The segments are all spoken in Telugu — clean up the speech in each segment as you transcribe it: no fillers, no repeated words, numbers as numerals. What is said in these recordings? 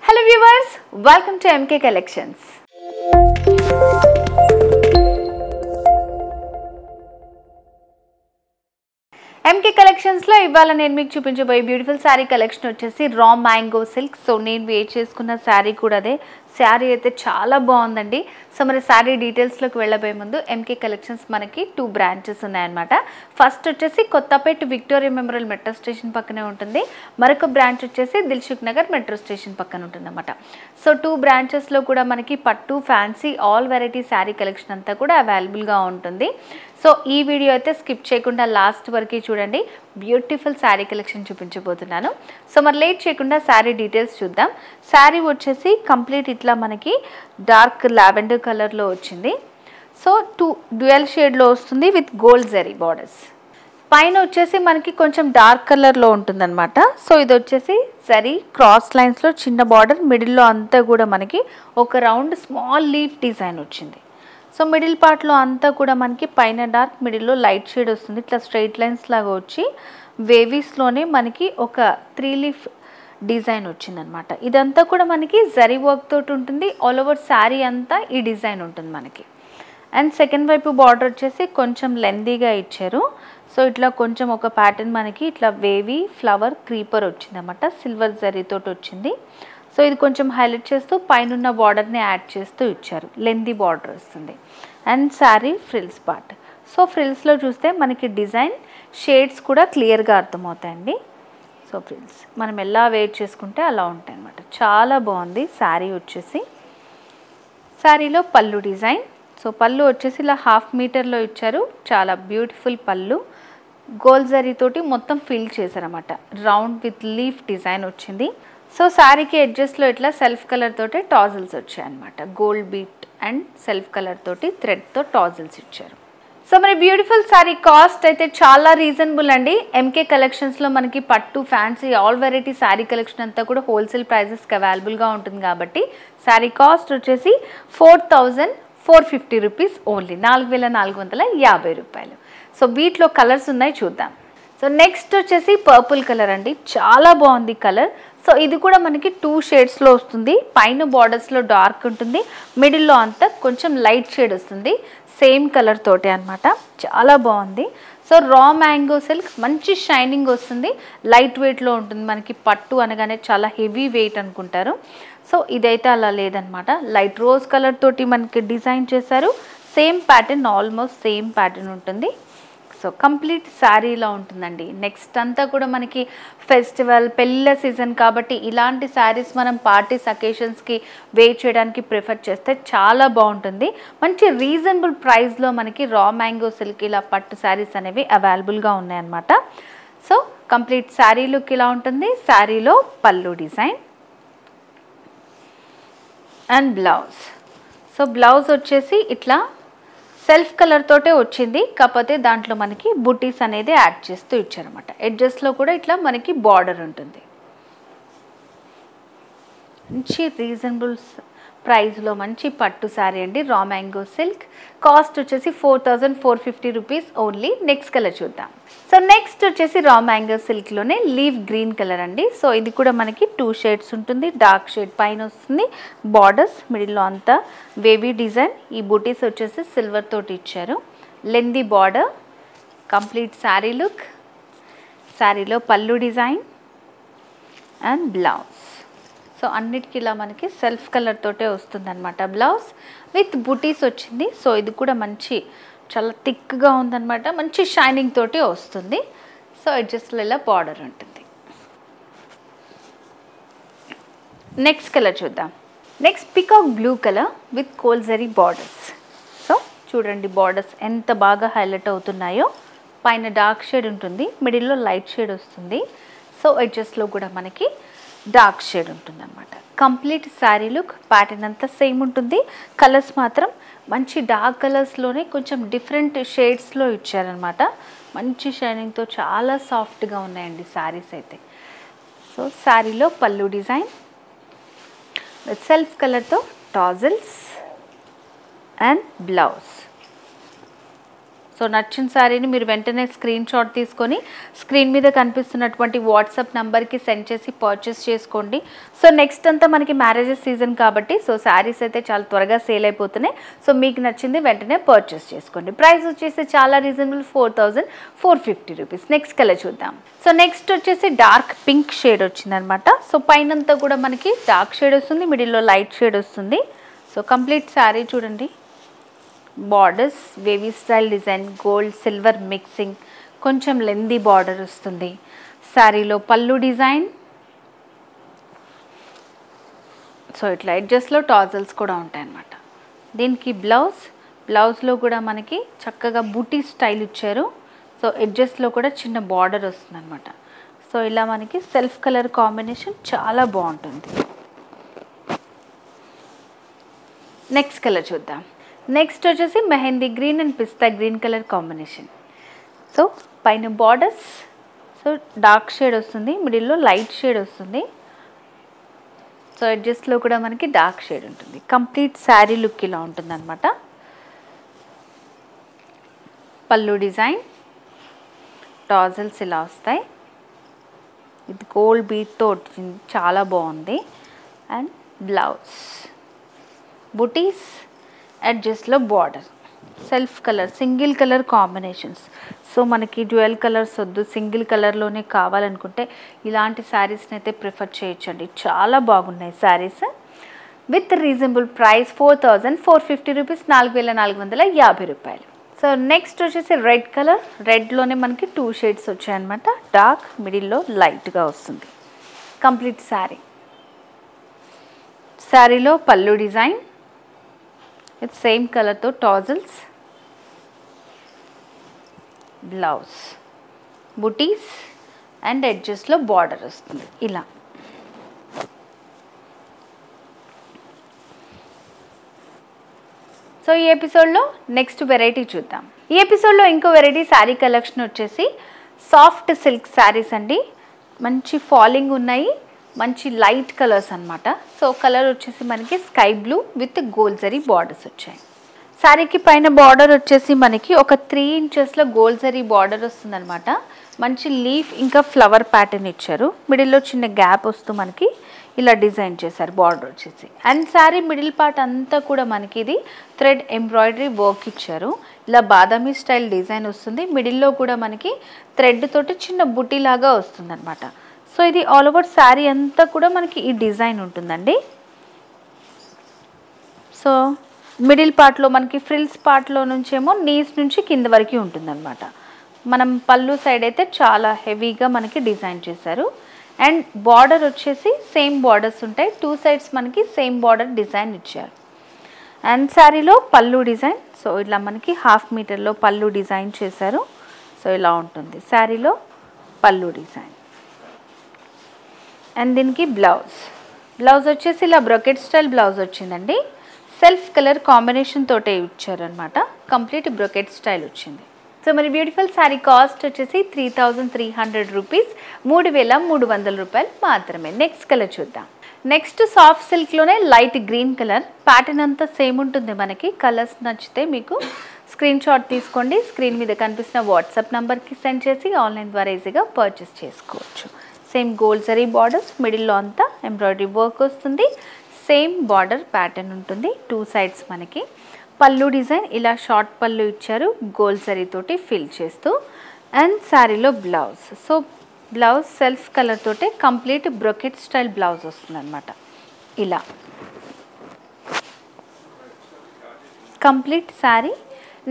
Hello viewers, welcome to MK Collections. MK Collections లో ఇవాళ నేను మీకు చూపించబోయే బ్యూటిఫుల్ సారీ కలెక్షన్ వచ్చేసి రా మ్యాంగో సిల్క్. సో నేను వేర్ చేసుకున్న సారీ కూడా అదే. సారీ అయితే చాలా బాగుందండి. సో మరి సారీ డీటెయిల్స్లోకి వెళ్ళబోయే ముందు ఎంకే కలెక్షన్స్ మనకి 2 బ్రాంచెస్ ఉన్నాయన్నమాట. ఫస్ట్ వచ్చేసి Kothapet Victoria Memorial metro station పక్కనే ఉంటుంది. మరొక బ్రాంచ్ వచ్చేసి దిల్సుఖ్ నగర్ మెట్రో స్టేషన్ పక్కన ఉంటుందన్నమాట. సో 2 బ్రాంచెస్లో కూడా మనకి పట్టు fancy all variety sari collection అంతా కూడా అవైలబుల్గా ఉంటుంది. సో ఈ వీడియో అయితే స్కిప్ చేయకుండా లాస్ట్ వరకు చూడండి. బ్యూటిఫుల్ శారీ కలెక్షన్ చూపించబోతున్నాను. సో మరి లేట్ చేయకుండా శారీ డీటెయిల్స్ చూద్దాం. శారీ వచ్చేసి కంప్లీట్ ఇట్లా మనకి డార్క్ లావెండర్ కలర్లో వచ్చింది. సో డ్యూయల్ షేడ్లో వస్తుంది విత్ గోల్డ్ జరీ బార్డర్స్. పైన వచ్చేసి మనకి కొంచెం డార్క్ కలర్లో ఉంటుందన్నమాట. సో ఇది వచ్చేసి జరీ క్రాస్ లైన్స్లో చిన్న బార్డర్, మిడిల్లో అంతా కూడా మనకి ఒక రౌండ్ స్మాల్ లీఫ్ డిజైన్ వచ్చింది. సో మిడిల్ పార్ట్లో అంతా కూడా మనకి పైన డార్క్, మిడిల్లో లైట్ షేడ్ వస్తుంది. ఇట్లా స్ట్రైట్ లైన్స్ లాగా వచ్చి వేవీస్లోనే మనకి ఒక 3 లీఫ్ డిజైన్ వచ్చిందనమాట. ఇదంతా కూడా మనకి జరీ వర్క్ తోటి ఉంటుంది. ఆల్ ఓవర్ శారీ అంతా ఈ డిజైన్ ఉంటుంది మనకి. అండ్ సెకండ్ వైపు బార్డర్ వచ్చేసి కొంచెం లెందీగా ఇచ్చారు. సో ఇట్లా కొంచెం ఒక ప్యాటర్న్ మనకి ఇట్లా వేవీ ఫ్లవర్ క్రీపర్ వచ్చిందన్నమాట. సిల్వర్ జరీతోటి వచ్చింది. సో ఇది కొంచెం హైలైట్ చేస్తూ పైన బార్డర్ని యాడ్ చేస్తూ ఇచ్చారు. లెందీ బార్డర్ వస్తుంది. And sari frills part. So ఫ్రిల్స్లో చూస్తే మనకి డిజైన్ షేడ్స్ కూడా క్లియర్గా అర్థమవుతాయండి. సో ఫ్రిల్స్ మనం ఎలా వేర్ చేసుకుంటే అలా ఉంటాయి అన్నమాట. చాలా బాగుంది శారీ వచ్చేసి. శారీలో పళ్ళు డిజైన్. సో పళ్ళు వచ్చేసి ఇలా 1/2 మీటర్లో ఇచ్చారు. చాలా బ్యూటిఫుల్ పళ్ళు. గోల్డ్ జరీతోటి మొత్తం ఫిల్ చేశారన్నమాట. రౌండ్ విత్ లీఫ్ డిజైన్ వచ్చింది. సో శారీకి ఎడ్జెస్లో ఇట్లా సెల్ఫ్ కలర్ తోటి టాజిల్స్ వచ్చాయన్నమాట. Gold beat and self colour తోటి థ్రెడ్తో టాజిల్స్ ఇచ్చారు. సో మరి బ్యూటిఫుల్ శారీ కాస్ట్ అయితే చాలా రీజనబుల్ అండి. ఎంకే కలెక్షన్స్లో మనకి పట్టు fancy all variety sari collection అంతా కూడా హోల్సేల్ ప్రైజెస్కి అవైలబుల్గా ఉంటుంది కాబట్టి శారీ కాస్ట్ వచ్చేసి 4,450 రూపీస్ ఓన్లీ, 4,450 రూపాయలు. సో వీటిలో కలర్స్ ఉన్నాయి చూద్దాం. సో నెక్స్ట్ వచ్చేసి పర్పుల్ కలర్ అండి. చాలా బాగుంది కలర్. సో ఇది కూడా మనకి 2 షేడ్స్లో వస్తుంది. పైన బార్డర్స్లో డార్క్ ఉంటుంది, మిడిల్లో అంతా కొంచెం లైట్ షేడ్ వస్తుంది. సేమ్ కలర్ తోటే అనమాట. చాలా బాగుంది. సో రా మ్యాంగో సిల్క్ మంచి షైనింగ్ వస్తుంది. లైట్ వెయిట్లో ఉంటుంది. మనకి పట్టు అనగానే చాలా హెవీ వెయిట్ అనుకుంటారు. సో ఇదైతే అలా లేదనమాట. లైట్ రోజ్ కలర్ తోటి మనకి డిజైన్ చేశారు. Same pattern, almost same pattern ఉంటుంది. సో కంప్లీట్ శారీలో ఉంటుందండి. నెక్స్ట్ అంతా కూడా మనకి ఫెస్టివల్ పెళ్ళిళ్ళ సీజన్ కాబట్టి ఇలాంటి శారీస్ మనం పార్టీస్ అకేషన్స్కి వేర్ చేయడానికి ప్రిఫర్ చేస్తే చాలా బాగుంటుంది. మంచి రీజనబుల్ ప్రైస్లో మనకి రా మ్యాంగో సిల్క్ ఇలా పట్టు శారీస్ అనేవి అవైలబుల్గా ఉన్నాయన్నమాట. సో కంప్లీట్ శారీ లుక్ ఇలా ఉంటుంది. శారీలో పళ్ళు design and blouse. So blouse వచ్చేసి ఇట్లా సెల్ఫ్ కలర్ తోటే వచ్చింది. కాకపోతే దాంట్లో మనకి బుటీస్ అనేది యాడ్ చేస్తూ ఇచ్చారన్నమాట. ఎడ్జెస్లో కూడా ఇట్లా మనకి బార్డర్ ఉంటుంది. మంచి రీజనబుల్ ప్రైస్లో మంచి పట్టు శారీ అండి. రా మ్యాంగో సిల్క్ కాస్ట్ వచ్చేసి 4,450 రూపీస్ ఓన్లీ. నెక్స్ట్ కలర్ చూద్దాం. సో నెక్స్ట్ వచ్చేసి రా మ్యాంగో సిల్క్లోనే లీవ్ గ్రీన్ కలర్ అండి. సో ఇది కూడా మనకి 2 షేడ్స్ ఉంటుంది. డార్క్ షేడ్ పైన వస్తుంది. బార్డర్స్ మిడిల్లో అంతా వేవీ డిజైన్. ఈ బూటీస్ వచ్చేసి సిల్వర్ తోటి ఇచ్చారు. Lengthy border. Complete sari look. శారీలో పళ్ళు డిజైన్ అండ్ బ్లౌజ్. సో అన్నిటికీ ఇలా మనకి సెల్ఫ్ కలర్ తోటే వస్తుందన్నమాట. బ్లౌజ్ విత్ బుటీస్ వచ్చింది. సో ఇది కూడా మంచి చాలా థిక్గా ఉందన్నమాట. మంచి షైనింగ్ తోటి వస్తుంది. సో ఎడ్జస్ట్లో ఇలా బార్డర్ ఉంటుంది. నెక్స్ట్ కలర్ చూద్దాం. Next peacock blue colour with coal zari borders. So చూడండి బార్డర్స్ ఎంత బాగా హైలైట్ అవుతున్నాయో. పైన డార్క్ షేడ్ ఉంటుంది, మిడిల్లో లైట్ షేడ్ వస్తుంది. సో ఎడ్జస్ట్లో కూడా మనకి డార్క్ షేడ్ ఉంటుంది అనమాట. కంప్లీట్ శారీ లుక్ ప్యాటర్న్ అంతా సేమ్ ఉంటుంది. కలర్స్ మాత్రం మంచి డార్క్ కలర్స్లోనే కొంచెం డిఫరెంట్ షేడ్స్లో ఇచ్చారనమాట. మంచి షైనింగ్తో చాలా సాఫ్ట్గా ఉన్నాయండి శారీస్ అయితే. సో శారీలో పళ్ళు డిజైన్ సెల్ఫ్ కలర్తో టాజిల్స్ అండ్ బ్లౌజ్. సో నచ్చిన శారీని మీరు వెంటనే స్క్రీన్ షాట్ తీసుకొని స్క్రీన్ మీద కనిపిస్తున్నటువంటి వాట్సాప్ నెంబర్కి సెండ్ చేసి పర్చేస్ చేసుకోండి. సో నెక్స్ట్ అంతా మనకి మ్యారేజెస్ సీజన్ కాబట్టి సో శారీస్ అయితే చాలా త్వరగా సేల్ అయిపోతున్నాయి. సో మీకు నచ్చింది వెంటనే పర్చేస్ చేసుకోండి. ప్రైస్ వచ్చేసి చాలా రీజనబుల్, 4450 రూపీస్. నెక్స్ట్ కలర్ చూద్దాం. సో నెక్స్ట్ వచ్చేసి డార్క్ పింక్ షేడ్ వచ్చిందనమాట. సో పైనంతా కూడా మనకి డార్క్ షేడ్ వస్తుంది, మిడిల్లో లైట్ షేడ్ వస్తుంది. సో కంప్లీట్ శారీ చూడండి, borders wavy style design, gold silver mixing, కొంచెం లెందీ బార్డర్ వస్తుంది. శారీలో పళ్ళు డిజైన్, సో ఇట్లా ఎడ్జెస్లో టాజల్స్ కూడా ఉంటాయన్నమాట. దీనికి బ్లౌజ్లో కూడా మనకి చక్కగా బూటీ స్టైల్ ఇచ్చారు. సో ఎడ్జెస్లో కూడా చిన్న బార్డర్ వస్తుందన్నమాట. సో ఇలా మనకి సెల్ఫ్ కలర్ కాంబినేషన్ చాలా బాగుంటుంది. నెక్స్ట్ కలర్ చూద్దాం. నెక్స్ట్ వచ్చేసి mehndi green and pista green colour combination. So పైన బార్డర్స్ సో డార్క్ షేడ్ వస్తుంది, మిడిల్లో లైట్ షేడ్ వస్తుంది. సో ఎడ్జెస్లో కూడా మనకి డార్క్ షేడ్ ఉంటుంది. కంప్లీట్ శారీ లుక్ ఇలా ఉంటుంది అనమాట. పళ్ళు డిజైన్, టాజల్స్ ఇలా వస్తాయి. ఇది గోల్డ్ బీట్తో వచ్చింది, చాలా బాగుంది. అండ్ బ్లౌజ్ బుటీస్, ఎడ్జెస్లో border, self colour single colour combinations. So మనకి డ్యూయల్ కలర్స్ వద్దు, సింగిల్ కలర్లోనే కావాలనుకుంటే ఇలాంటి శారీస్ని అయితే ప్రిఫర్ చేయొచ్చండి. చాలా బాగున్నాయి saris. With reasonable price 4450 rupees, 4450 రూపాయలు. సో నెక్స్ట్ వచ్చేసి రెడ్ కలర్. రెడ్లోనే మనకి 2 షేడ్స్ వచ్చాయన్నమాట. డార్క్, మిడిల్లో లైట్గా వస్తుంది. కంప్లీట్ శారీలో పళ్ళు డిజైన్ విత్ సేమ్ కలర్తో tassels, blouse buttis and ఎడ్జెస్లో border వస్తుంది ఇలా. సో ఈ ఎపిసోడ్లో నెక్స్ట్ వెరైటీ చూద్దాం. ఈ ఎపిసోడ్లో ఇంకో వెరైటీ శారీ కలెక్షన్ వచ్చేసి సాఫ్ట్ సిల్క్ శారీస్ అండి. మంచి ఫాలింగ్ ఉన్నాయి, మంచి లైట్ కలర్స్ అనమాట. సో కలర్ వచ్చేసి మనకి sky blue with gold zari borders వచ్చాయి. శారీకి పైన బార్డర్ వచ్చేసి మనకి ఒక 3 ఇంచెస్లో గోల్డ్ జరీ బార్డర్ వస్తుందన్నమాట. మంచి లీఫ్ ఇంకా ఫ్లవర్ ప్యాటర్న్ ఇచ్చారు. మిడిల్లో చిన్న గ్యాప్ వస్తూ మనకి ఇలా డిజైన్ చేశారు బార్డర్ వచ్చేసి. అండ్ శారీ మిడిల్ పార్ట్ అంతా కూడా మనకి ఇది థ్రెడ్ ఎంబ్రాయిడరీ వర్క్ ఇచ్చారు. ఇలా బాదామీ స్టైల్ డిజైన్ వస్తుంది. మిడిల్లో కూడా మనకి థ్రెడ్ తోటి చిన్న బుటీ లాగా వస్తుంది అనమాట. సో ఇది ఆల్ ఓవర్ శారీ అంతా కూడా మనకి ఈ డిజైన్ ఉంటుందండి. సో మిడిల్ పార్ట్లో మనకి ఫ్రిల్స్ పార్ట్లో నుంచేమో నీస్ నుంచి కింద వరకు ఉంటుందన్నమాట. మనం పళ్ళు సైడ్ అయితే చాలా హెవీగా మనకి డిజైన్ చేశారు. అండ్ బార్డర్ వచ్చేసి సేమ్ బార్డర్స్ ఉంటాయి. 2 సైడ్స్ మనకి సేమ్ బార్డర్ డిజైన్ ఇచ్చారు. అండ్ శారీలో పళ్ళు డిజైన్, సో ఇలా మనకి 1/2 మీటర్లో పళ్ళు డిజైన్ చేశారు. సో ఇలా ఉంటుంది శారీలో పళ్ళు డిజైన్. అండ్ దీనికి బ్లౌజ్ వచ్చేసి ఇలా బ్రొకెట్ స్టైల్ బ్లౌజ్ వచ్చిందండి. సెల్ఫ్ కలర్ కాంబినేషన్ తోటే ఇచ్చారనమాట. కంప్లీట్ బ్రొకెట్ స్టైల్ వచ్చింది. సో మరి బ్యూటిఫుల్ శారీ కాస్ట్ వచ్చేసి 3300 రూపీస్, 3300 రూపాయలు మాత్రమే. నెక్స్ట్ కలర్ చూద్దాం. నెక్స్ట్ సాఫ్ట్ సిల్క్లోనే లైట్ గ్రీన్ కలర్. ప్యాటర్న్ అంతా సేమ్ ఉంటుంది మనకి. కలర్స్ నచ్చితే మీకు స్క్రీన్ షాట్ తీసుకోండి. స్క్రీన్ మీద కనిపిస్తున్న వాట్సాప్ నెంబర్కి సెండ్ చేసి ఆన్లైన్ ద్వారా ఈజీగా పర్చేస్ చేసుకోవచ్చు. సేమ్ గోల్డ్ జరీ బార్డర్స్, మిడిల్లో అంతా ఎంబ్రాయిడరీ వర్క్ వస్తుంది. సేమ్ బార్డర్ ప్యాటర్న్ ఉంటుంది 2 సైడ్స్ మనకి. పళ్ళు డిజైన్ ఇలా షార్ట్ పళ్ళు ఇచ్చారు గోల్డ్ జరీ తోటి ఫిల్ చేస్తూ. అండ్ శారీలో blouse, so blouse self colour తోటే కంప్లీట్ బ్రొకెట్ స్టైల్ బ్లౌజ్ వస్తుంది అనమాట. ఇలా కంప్లీట్ శారీ.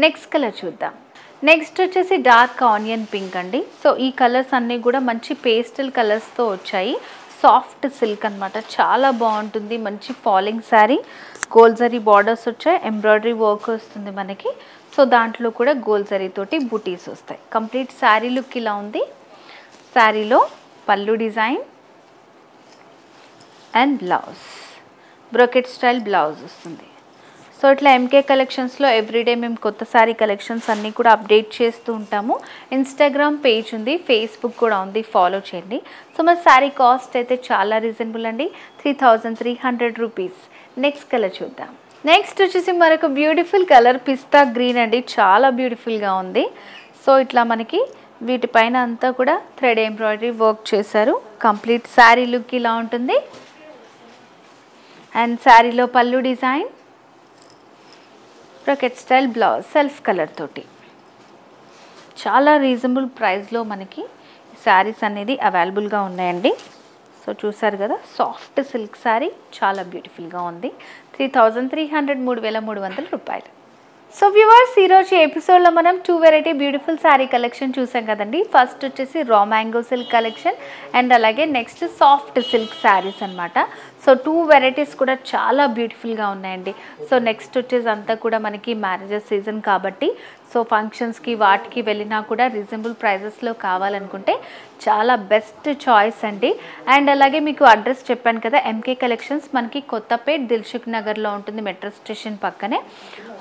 నెక్స్ట్ కలర్ చూద్దాం. నెక్స్ట్ వచ్చేసి డార్క్ ఆనియన్ పింక్ అండి. సో ఈ కలర్స్ అన్నీ కూడా మంచి పేస్టల్ కలర్స్తో వచ్చాయి. సాఫ్ట్ సిల్క్ అనమాట, చాలా బాగుంటుంది. మంచి falling sari. Gold zari borders వచ్చాయి, ఎంబ్రాయిడరీ వర్క్ వస్తుంది మనకి. సో దాంట్లో కూడా గోల్డ్ జరీ తోటి బూటీస్ వస్తాయి. కంప్లీట్ శారీ లుక్ ఇలా ఉంది. శారీలో పళ్ళు design and blouse brocade style blouse వస్తుంది. సో ఇట్లా ఎంకే కలెక్షన్స్లో ఎవ్రీడే మేము కొత్త శారీ కలెక్షన్స్ అన్నీ కూడా అప్డేట్ చేస్తూ ఉంటాము. ఇన్స్టాగ్రామ్ పేజ్ ఉంది, ఫేస్బుక్ కూడా ఉంది, ఫాలో చేయండి. సో మరి శారీ కాస్ట్ అయితే చాలా రీజనబుల్ అండి, 3300 రూపీస్. నెక్స్ట్ కలర్ చూద్దాం. నెక్స్ట్ వచ్చేసి మరొక బ్యూటిఫుల్ కలర్ పిస్తా గ్రీన్ అండి, చాలా బ్యూటిఫుల్గా ఉంది. సో ఇట్లా మనకి వీటిపైన అంతా కూడా థ్రెడ్ ఎంబ్రాయిడరీ వర్క్ చేశారు. కంప్లీట్ శారీ లుక్ ఇలా ఉంటుంది. అండ్ శారీలో పళ్ళు design, bracket style blouse self colour తోటి చాలా రీజనబుల్ ప్రైస్లో మనకి శారీస్ అనేది అవైలబుల్గా ఉన్నాయండి. సో చూసారు కదా, సాఫ్ట్ సిల్క్ శారీ చాలా బ్యూటిఫుల్గా ఉంది. 3300 3300 రూపాయలు. సో వ్యూవర్స్, ఈరోజు ఎపిసోడ్లో మనం 2 వెరైటీ బ్యూటిఫుల్ శారీ కలెక్షన్ చూసాం కదండి. ఫస్ట్ వచ్చేసి raw mango silk collection and అలాగే నెక్స్ట్ సాఫ్ట్ సిల్క్ శారీస్ అనమాట. సో 2 వెరైటీస్ కూడా చాలా బ్యూటిఫుల్గా ఉన్నాయండి. సో నెక్స్ట్ వచ్చేసి అంతా కూడా మనకి మ్యారేజెస్ సీజన్ కాబట్టి సో ఫంక్షన్స్కి వాటికి వెళ్ళినా కూడా రీజనబుల్ ప్రైజెస్లో కావాలనుకుంటే చాలా బెస్ట్ చాయిస్ అండి. అండ్ అలాగే మీకు అడ్రస్ చెప్పాను కదా, ఎంకే కలెక్షన్స్ మనకి కొత్తపేట్ దిల్సుఖ్ నగర్లో ఉంటుంది, మెట్రో స్టేషన్ పక్కనే.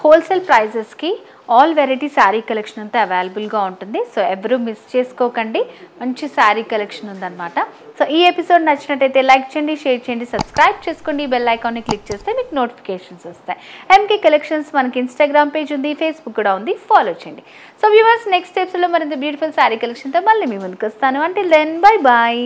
హోల్సేల్ ప్రైజెస్కి ఆల్ వెరైటీ శారీ కలెక్షన్ అంతా అవైలబుల్గా ఉంటుంది. సో ఎవరు మిస్ చేసుకోకండి, మంచి శారీ కలెక్షన్ ఉందన్నమాట. సో ఈ ఎపిసోడ్ నచ్చినట్టయితే లైక్ చేయండి, షేర్ చేయండి, సబ్స్క్రైబ్ చేసుకోండి, బెల్ ఐకాన్ని క్లిక్ చేస్తే మీకు నోటిఫికేషన్స్ వస్తాయి. ఎంకే కలెక్షన్స్ మనకి ఇన్స్టాగ్రామ్ పేజ్ ఉంది, ఫేస్బుక్ కూడా ఉంది, ఫాలో చేయండి. సో వ్యూవర్స్, నెక్స్ట్ ఎపిసోడ్లో మరింత బ్యూటిఫుల్ శారీ కలెక్షన్తో మళ్ళీ మీ ముందుకు వస్తాను. Until then, bye bye.